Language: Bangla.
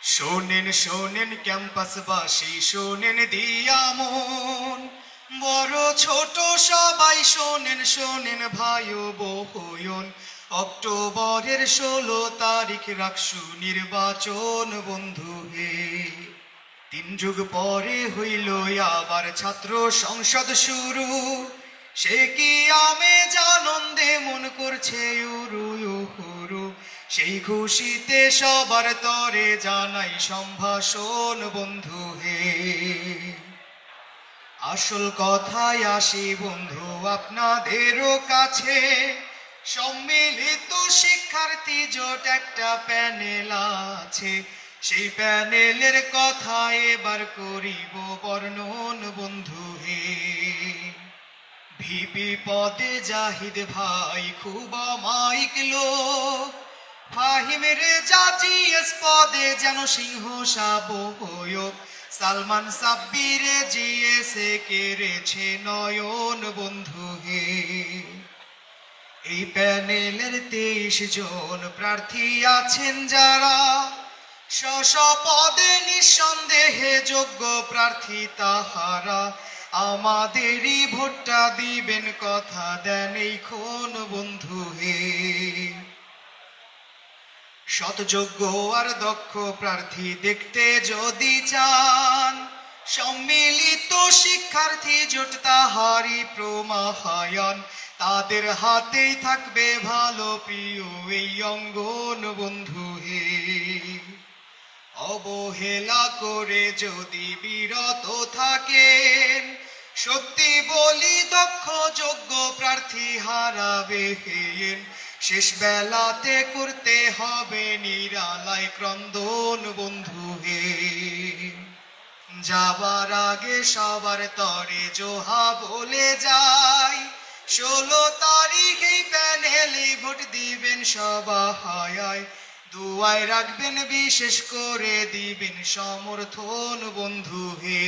শোনেন শোনেন ক্যাম্পাসবাসী, শোনেন দিয়া মন, বড় ছোট সবাই শোনেন শোনেন ভাই ও বোন। অক্টোবরের 16 তারিখ রাখসু নির্বাচন বন্ধু হে। 3 যুগ পরে হইল আবার ছাত্র সংসদ শুরু, সে কি আমেজ আনন্দে মন করছে উরু উহুরু। সেই খুশিতে সবার তরে জানাই সম্ভাষণ বন্ধু হে। আসল কথায় আসি বন্ধু আপনাদেরও কাছে, সম্মিলিত শিক্ষার্থী জোট একটা প্যানেল আছে, সেই প্যানেলের কথা এবার করিব বর্ণন বন্ধু হে। ভিপি পদে জাহিদ ভাই খুব অমায়িক লোক, ফাহিম রেজা জিএস পদে যেন সিংহ সাবয়ক, সালমান সাব্বিরে জিএস কেড়েছে নয়ন বন্ধু হে। এই প্যানেলের 23 জন প্রার্থী আছেন যারা, স্ব পদে নিঃসন্দেহে যোগ্য প্রার্থী তাহারা। আমাদেরই ভোটটা দিবেন কথা দেন এই খন বন্ধু হে। সৎযোগ্য আর দক্ষ প্রার্থী দেখতে যদি চান, সম্মিলিত শিক্ষার্থী জোট তাহারি প্রমাহায়ান। তাদের হাতেই থাকবে ভালো প্রিয় এই অঙ্গন বন্ধু হে। অবহেলা করে যদি বিরত থাকেন, সত্যি বলি দক্ষ যোগ্য প্রার্থী হারাবে হেন। শেষ বেলাতে করতে হবে নিরালায় ক্রন্দন বন্ধু হে। যাবার আগে সবার তরে জোহা বলে যাই, 16 তারিখ এই প্যানেলে ভোট দিবেন সবাই। দুয়ায় রাখবেন বিশেষ করে দিবেন সমর্থন বন্ধু হে।